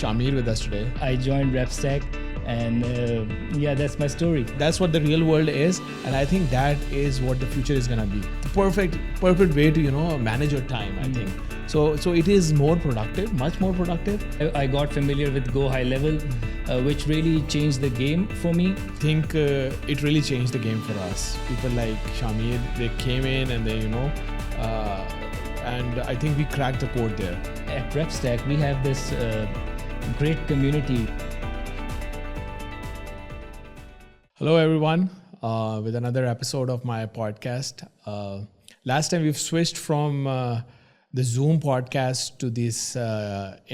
Shamir with us today. I joined RepStack, and that's my story. That's what the real world is, and I think that is what the future is gonna be. The perfect way to manage your time. I think so. It is more productive, much more productive. I got familiar with Go High Level, which really changed the game for me. I think it really changed the game for us. People like Shamir, they came in and they and I think we cracked the code there. At RepStack, we have this great community. Hello, everyone, with another episode of my podcast. Last time we've switched from the Zoom podcast to this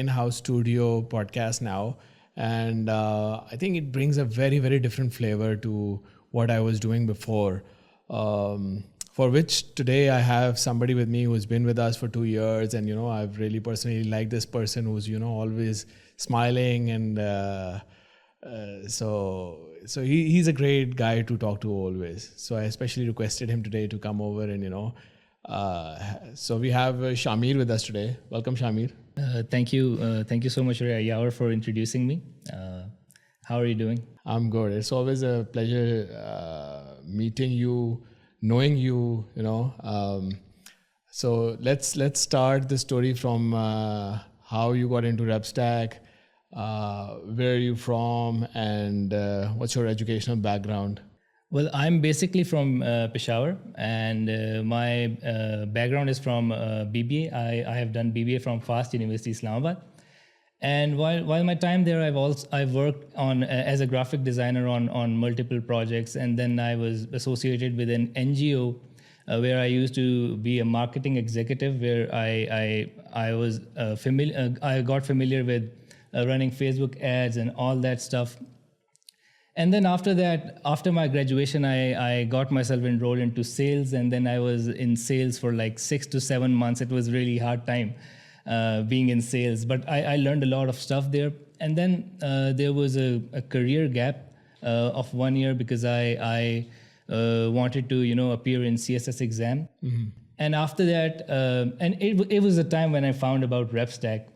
in-house studio podcast now. And I think it brings a very, very different flavor to what I was doing before. For which today I have somebody with me who's been with us for 2 years. And, I've really personally liked this person who's, always smiling. And so he's a great guy to talk to always. So I especially requested him today to come over and, so we have Shamir with us today. Welcome, Shamir. Thank you. Thank you so much, Yawer, for introducing me. How are you doing? I'm good. It's always a pleasure meeting you, knowing you, So let's start the story from how you got into RepStack, where are you from, and what's your educational background? Well, I'm basically from Peshawar, and my background is from BBA. I have done BBA from FAST University, Islamabad. And while my time there, I've worked on as a graphic designer on multiple projects, and then I was associated with an NGO where I used to be a marketing executive, where I was familiar. I got familiar with running Facebook ads and all that stuff. And then after that, after my graduation, I got myself enrolled into sales, and then I was in sales for like 6 to 7 months. It was really hard time being in sales, but I learned a lot of stuff there. And then there was a career gap of 1 year because I wanted to appear in CSS exam. Mm-hmm. And after that, and it was a time when I found about RepStack.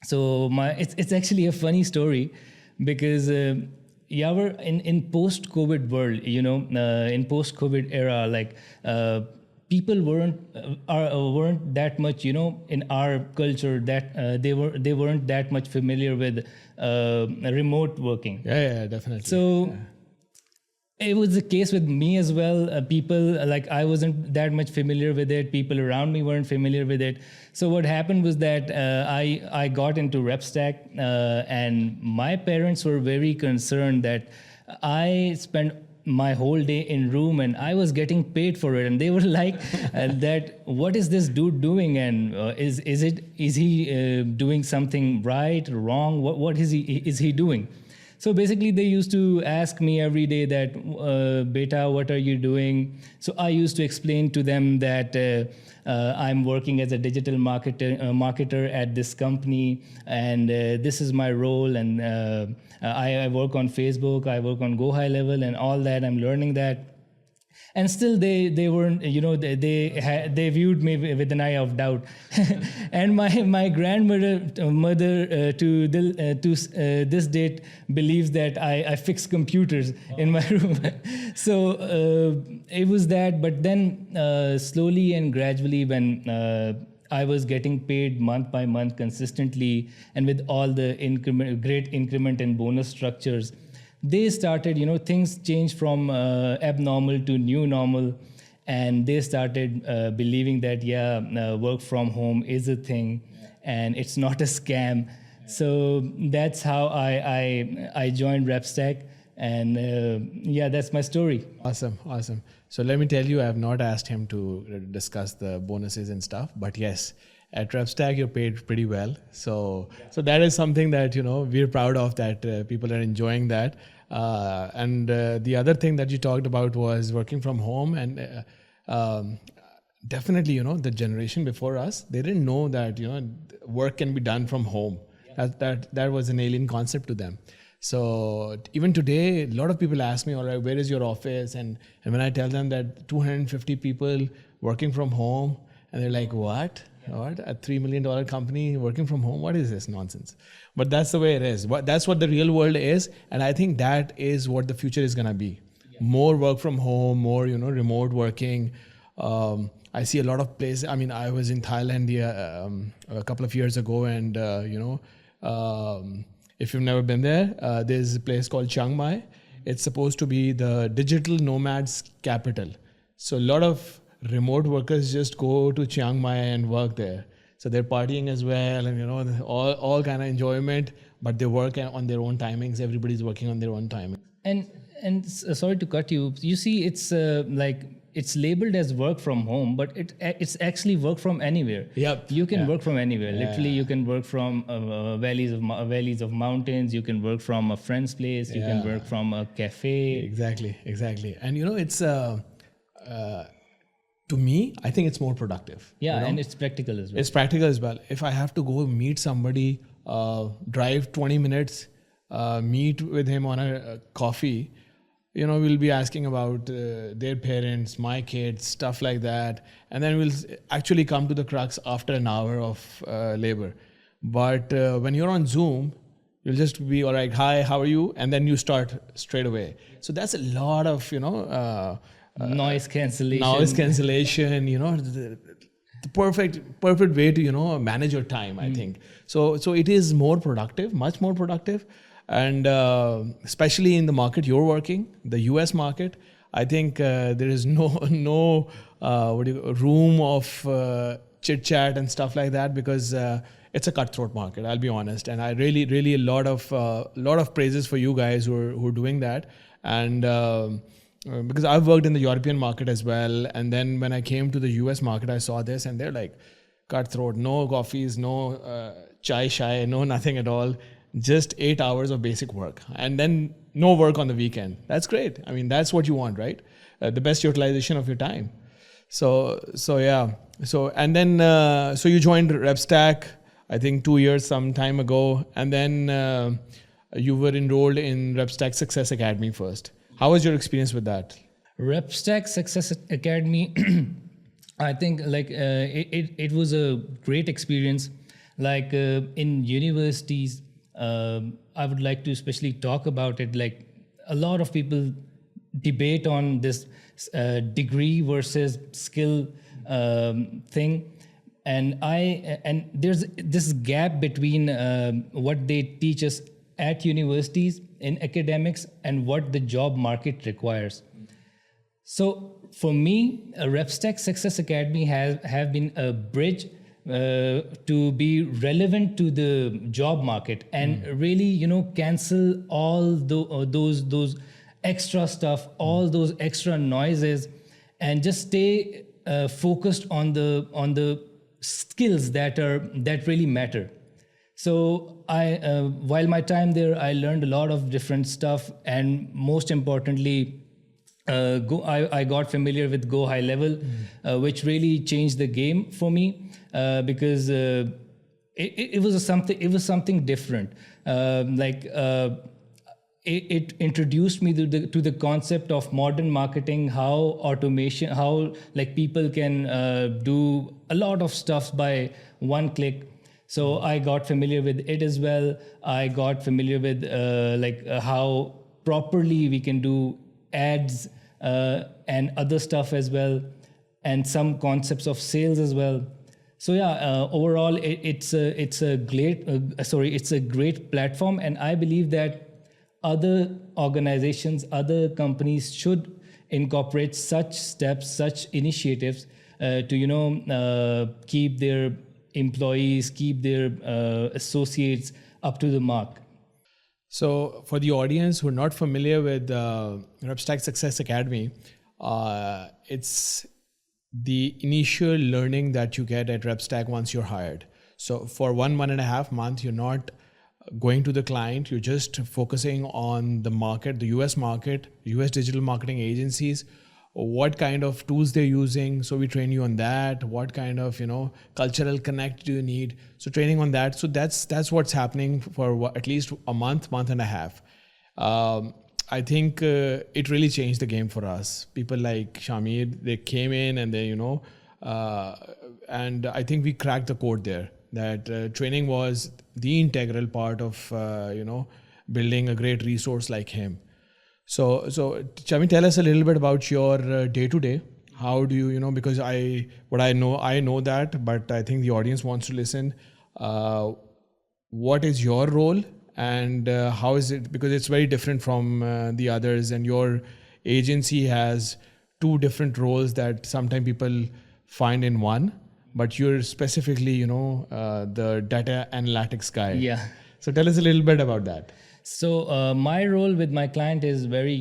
So it's actually a funny story because Yawer, in post-COVID world, in post-COVID era, like people weren't that much, in our culture that they weren't that much familiar with remote working. Yeah, definitely. So it was the case with me as well. People, like, I wasn't that much familiar with it. People around me weren't familiar with it. So what happened was that I got into RepStack, and my parents were very concerned that I spent my whole day in room and I was getting paid for it, and they were like, "That what is this dude doing? And is he doing something right or wrong? What is he doing?" So basically, they used to ask me every day that, "Beta, what are you doing?" So I used to explain to them that I'm working as a digital marketer at this company, and this is my role, and I work on Facebook, I work on Go High Level, and all that. I'm learning that. And still, they weren't, they viewed me with an eye of doubt. And my grandmother to this date believes that I fix computers in my room. So it was that. But then slowly and gradually, when I was getting paid month by month consistently, and with all the great increment and bonus structures, they started, things changed from abnormal to new normal, and they started believing that, work from home is a thing, and it's not a scam. So that's how I joined RepStack, and that's my story. Awesome. So let me tell you, I have not asked him to discuss the bonuses and stuff, but yes, at RepStack, you're paid pretty well. So that is something that, we're proud of, that people are enjoying that. And the other thing that you talked about was working from home. And definitely, the generation before us, they didn't know that, work can be done from home. That was an alien concept to them. So even today, a lot of people ask me, all right, where is your office? And when I tell them that 250 people working from home, and they're like, what? What, a $3 million company working from home? What is this nonsense? But that's the way it is. That's what the real world is, and I think that is what the future is gonna be. More work from home, more remote working. I see a lot of places. I mean, I was in Thailand a couple of years ago, and if you've never been there, there's a place called Chiang Mai. It's supposed to be the digital nomads capital. So a lot of remote workers just go to Chiang Mai and work there. So they're partying as well, and all kind of enjoyment. But they work on their own timings. Everybody's working on their own timing. Sorry to cut you. You see, it's it's labeled as work from home, but it's actually work from anywhere. Yep. You can work from anywhere. Literally, you can work from valleys of mountains. You can work from a friend's place. You can work from a cafe. Exactly. And it's to me, I think it's more productive. Yeah, and it's practical as well. It's practical as well. If I have to go meet somebody, drive 20 minutes, meet with him on a coffee, we'll be asking about their parents, my kids, stuff like that. And then we'll actually come to the crux after an hour of labor. But when you're on Zoom, you'll just be all right, hi, how are you? And then you start straight away. So that's a lot of, noise cancellation. The perfect way to manage your time, I think. So it is more productive, much more productive, and especially in the market you're working, the US market. I think there is no room of chit chat and stuff like that, because it's a cutthroat market, I'll be honest. And I really a lot of praises for you guys who are doing that. And because I've worked in the European market as well, and then when I came to the US market, I saw this, and they're like cutthroat, no coffees, no chai shai, no nothing at all, just 8 hours of basic work, and then no work on the weekend. That's great. I mean, that's what you want, right? The best utilization of your time. So yeah. So you joined RepStack, I think 2 years some time ago, and then you were enrolled in RepStack Success Academy first. How was your experience with that? RepStack Success Academy, I think it was a great experience. In universities, I would like to especially talk about it. Like, a lot of people debate on this degree versus skill thing, and there's this gap between what they teach us at universities in academics and what the job market requires. So for me, a RepStack Success Academy have been a bridge to be relevant to the job market, and really cancel all those extra stuff, all those extra noises, and just stay focused on the skills that really matter. So while my time there, I learned a lot of different stuff, and most importantly, I got familiar with Go High Level, which really changed the game for me, because it was something different. It introduced me to the concept of modern marketing, how automation, how people can do a lot of stuff by one click. So I got familiar with it as well. I got familiar with how properly we can do ads and other stuff as well, and some concepts of sales as well. So yeah, overall it's a great platform, and I believe that other organizations, other companies should incorporate such steps, such initiatives to keep their employees, keep their associates up to the mark. So for the audience who are not familiar with RepStack Success Academy, it's the initial learning that you get at RepStack once you're hired. So for 1.5 months, you're not going to the client, you're just focusing on the market, the US market, US digital marketing agencies, what kind of tools they're using. So we train you on that. What kind of, cultural connect do you need? So training on that. So that's what's happening for at least a month and a half. I think it really changed the game for us. People like Shamir, they came in and they, and I think we cracked the code there. That training was the integral part of building a great resource like him. So Chami, tell us a little bit about your day to day. How do you because I know that, but I think the audience wants to listen. What is your role, and how is it? Because it's very different from the others, and your agency has two different roles that sometimes people find in one, but you're specifically the data analytics guy. Yeah. So tell us a little bit about that. So my role with my client is very,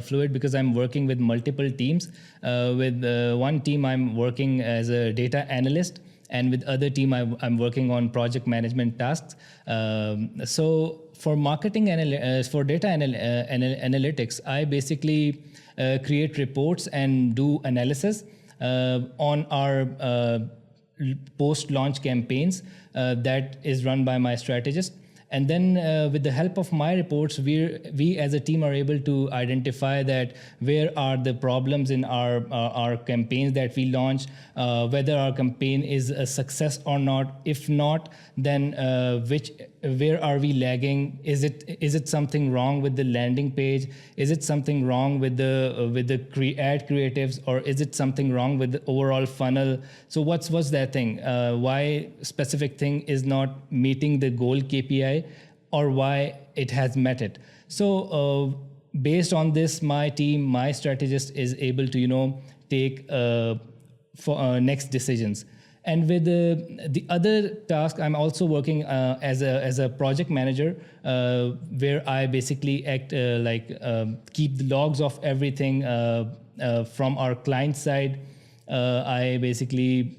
fluid, because I'm working with multiple teams. With one team, I'm working as a data analyst, and with other team, I'm working on project management tasks. So for for data analytics, I basically create reports and do analysis on our post-launch campaigns that is run by my strategist. And then with the help of my reports, we as a team are able to identify that where are the problems in our campaigns that we launch, whether our campaign is a success or not. If not, then where are we lagging? Is it something wrong with the landing page? Is it something wrong with the ad creatives, or is it something wrong with the overall funnel? So what's that thing? Why specific thing is not meeting the goal KPI, or why it has met it? So based on this, my strategist is able to take next decisions. And with the other task, I'm also working as a project manager, where I basically act keep the logs of everything from our client side. I basically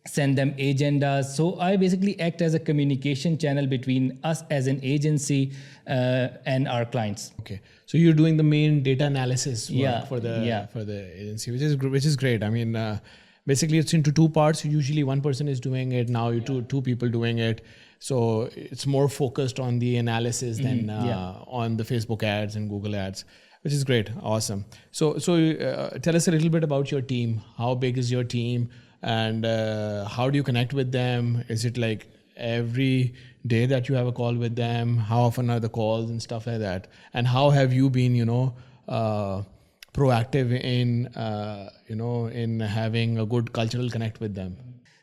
send them agendas. So I basically act as a communication channel between us as an agency and our clients. Okay, so you're doing the main data analysis work for the agency, which is great. I mean, basically it's into two parts. Usually one person is doing it. Now you two people doing it. So it's more focused on the analysis than on the Facebook ads and Google ads, which is great. Awesome. So tell us a little bit about your team. How big is your team? And how do you connect with them? Is it like every day that you have a call with them? How often are the calls and stuff like that? And how have you been, proactive in, in having a good cultural connect with them?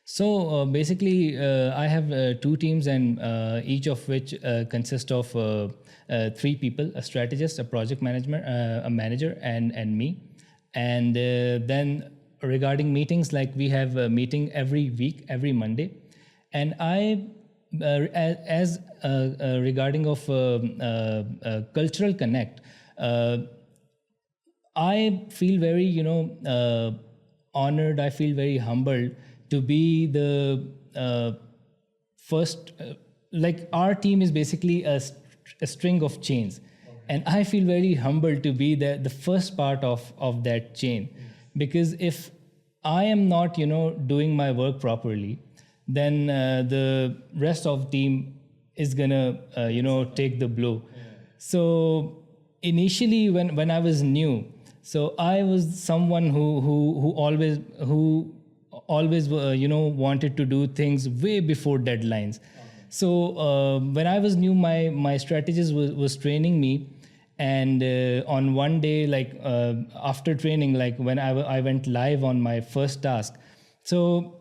So basically, I have two teams, and each of which consist of three people: a strategist, a project manager, a manager, and me. And then regarding meetings, like we have a meeting every week, every Monday. And I, regarding of cultural connect, I feel very, honored. I feel very humbled to be the first, like our team is basically a string of chains. Okay. And I feel very humbled to be the first part of that chain. Because if I am not, doing my work properly, then the rest of the team is gonna, take the blow. Yeah. So initially, when I was new, so I was someone who always wanted to do things way before deadlines. Okay. So when I was new, my strategist was training me. And on one day, like after training, like when I went live on my first task, so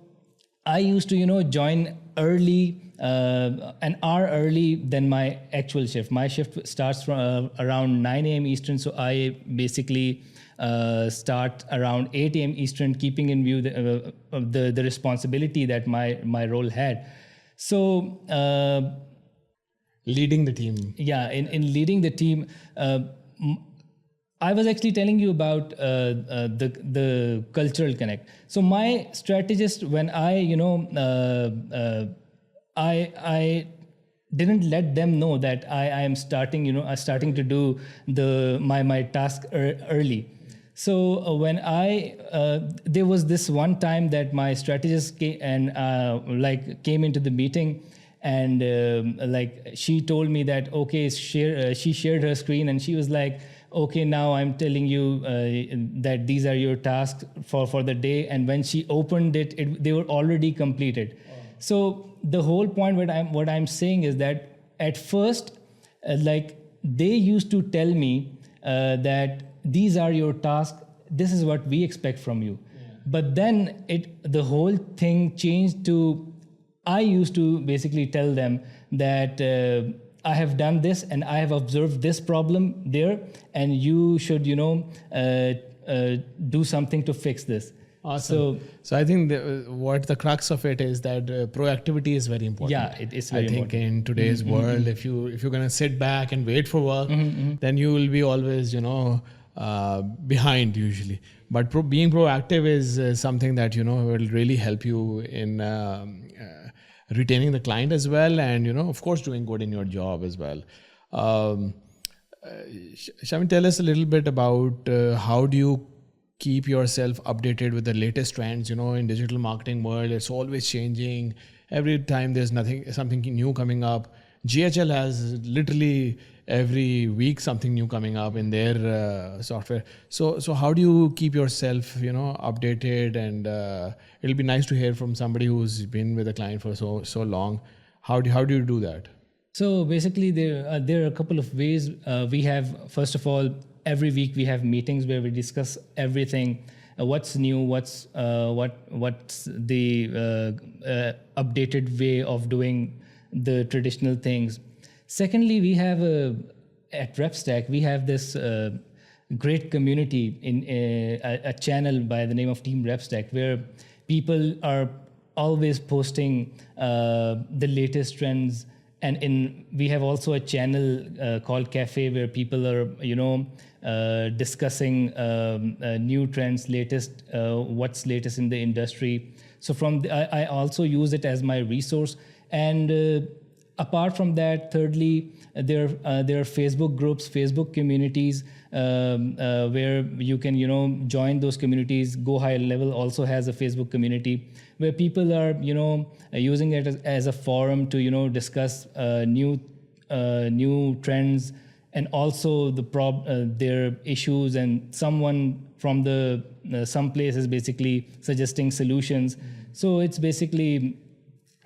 I used to join early, an hour early than my actual shift. My shift starts from around 9 a.m. Eastern, so I basically start around 8 a.m. Eastern, keeping in view the responsibility that my role had. So leading the team. Yeah, in leading the team, I was actually telling you about the cultural connect. So my strategist, when I didn't let them know that I am starting to do my task early. So when there was this one time that my strategist came into the meeting. And she told me that, okay, she shared her screen, and she was like, okay, now I'm telling you that these are your tasks for the day. And when she opened it, they were already completed. So the whole point what I'm saying is that at first, like they used to tell me that these are your tasks, this is what we expect from you. But then the whole thing changed to, I used to basically tell them that I have done this and I have observed this problem there, and you should, do something to fix this. Awesome. So I think what the crux of it is that proactivity is very important. Yeah, it's very I think important. in today's world, if you're gonna sit back and wait for work, then you will be always behind usually. But being proactive is something that will really help you in retaining the client as well, and of course doing good in your job as well. Shamir, tell us a little bit about how do you keep yourself updated with the latest trends. In digital marketing world, it's always changing. Every time there's something new coming up. GHL has literally every week something new coming up in their software. So how do you keep yourself updated? And it'll be nice to hear from somebody who's been with a client for so long. How do you do that? So basically, there are a couple of ways. We have, first of all, every week we have meetings where we discuss everything. What's new? What's the updated way of doing the traditional things. Secondly, we have at RepStack we have this great community in a channel by the name of Team RepStack, where people are always posting the latest trends. And we have also a channel called Cafe, where people are discussing new trends, what's latest in the industry. So I also use it as my resource. And apart from that, thirdly, there are Facebook groups, Facebook communities, where you can join those communities. Go High Level also has a Facebook community where people are using it as a forum to discuss new trends, and also their issues, and someone from some place is basically suggesting solutions. So it's basically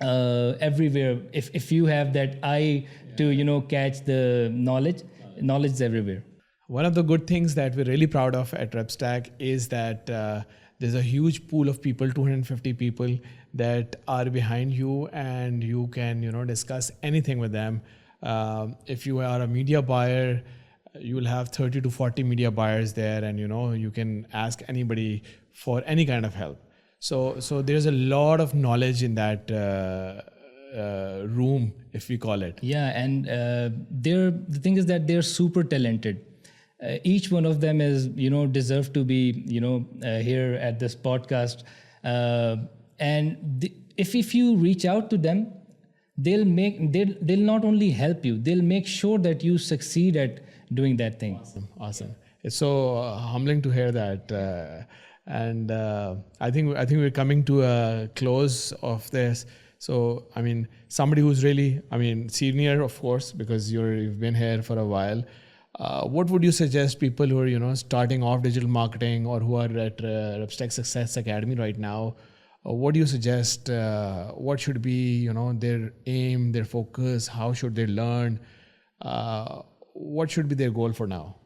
everywhere. If you have that eye to catch the knowledge is everywhere. One of the good things that we're really proud of at RepStack is that there's a huge pool of people, 250 people that are behind you, and you can discuss anything with them. If you are a media buyer, you will have 30 to 40 media buyers there, and you can ask anybody for any kind of help. So there's a lot of knowledge in that room, if we call it. Yeah, and the thing is that they're super talented. Each one of them is deserve to be here at this podcast. And if you reach out to them, they'll not only help you, they'll make sure that you succeed at doing that thing. Awesome. It's so humbling to hear that. And I think we're coming to a close of this. So, somebody who's really, senior, of course, because you've been here for a while. What would you suggest people who are, starting off digital marketing, or who are at RepStack Success Academy right now? What do you suggest? What should be, their aim, their focus? How should they learn? What should be their goal for now?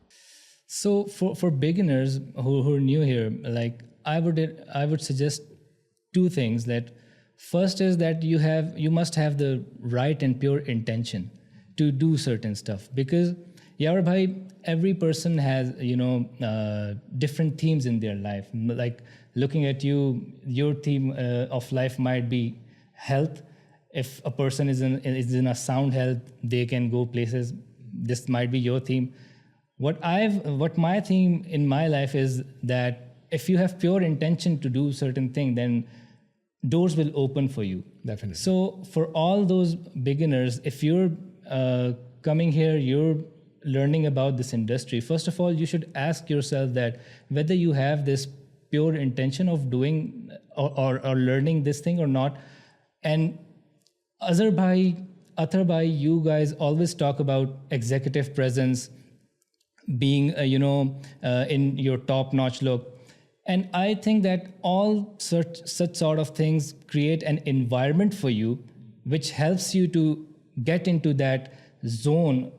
So for beginners who are new here, like I would suggest two things. That first is that you must have the right and pure intention to do certain stuff, because Yaar bhai, every person has different themes in their life. Like looking at you, your theme of life might be health. If a person is in a sound health, they can go places. This might be your theme. What my theme in my life is that if you have pure intention to do certain thing, then doors will open for you. Definitely. So for all those beginners, if you're coming here, you're learning about this industry, first of all, you should ask yourself that whether you have this pure intention of doing or learning this thing or not. And Athar bhai, you guys always talk about executive presence, being in your top-notch look. And I think that all such sort of things create an environment for you which helps you to get into that zone,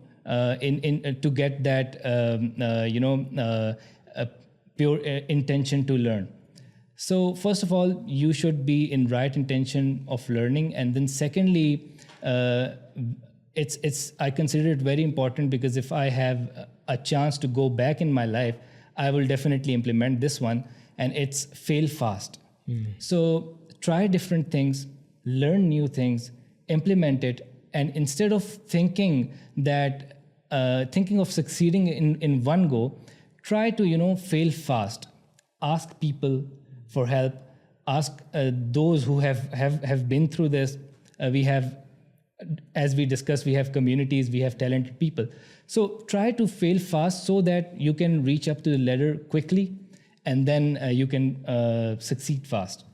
in to get that pure intention to learn. So first of all, you should be in right intention of learning, and then secondly, it's I consider it very important, because if I have a chance to go back in my life, I will definitely implement this one, and it's fail fast. So try different things, learn new things, implement it, and instead of thinking of succeeding in one go, try to fail fast. Ask people for help. Ask those who have been through this. We have, as we discussed, we have communities, we have talented people. So try to fail fast so that you can reach up to the ladder quickly, and then you can succeed fast.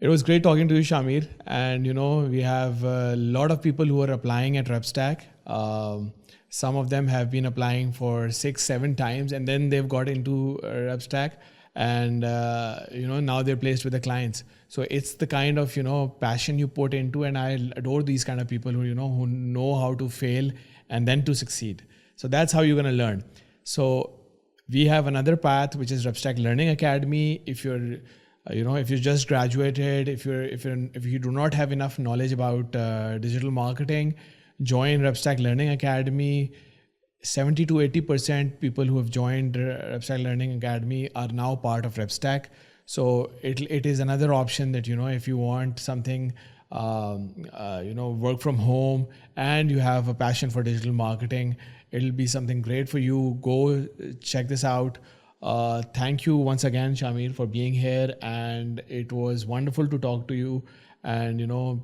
It was great talking to you, Shamir. And we have a lot of people who are applying at RepStack. Some of them have been applying for 6-7 times, and then they've got into RepStack, and now they're placed with the clients. So it's the kind of passion you put into, and I adore these kind of people who know how to fail and then to succeed. So that's how you're going to learn. So we have another path, which is RepStack Learning Academy. If you're if you just graduated, if you do not have enough knowledge about digital marketing, join RepStack Learning Academy. 70 to 80% people who have joined RepStack Learning Academy are now part of RepStack. So it is another option that if you want something work from home and you have a passion for digital marketing, it'll be something great for you. Go check this out. Thank you once again, Shamir, for being here, and it was wonderful to talk to you. And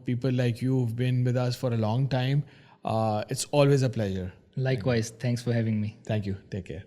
people like you who've been with us for a long time. It's always a pleasure. Likewise, thanks for having me. Thank you. Take care.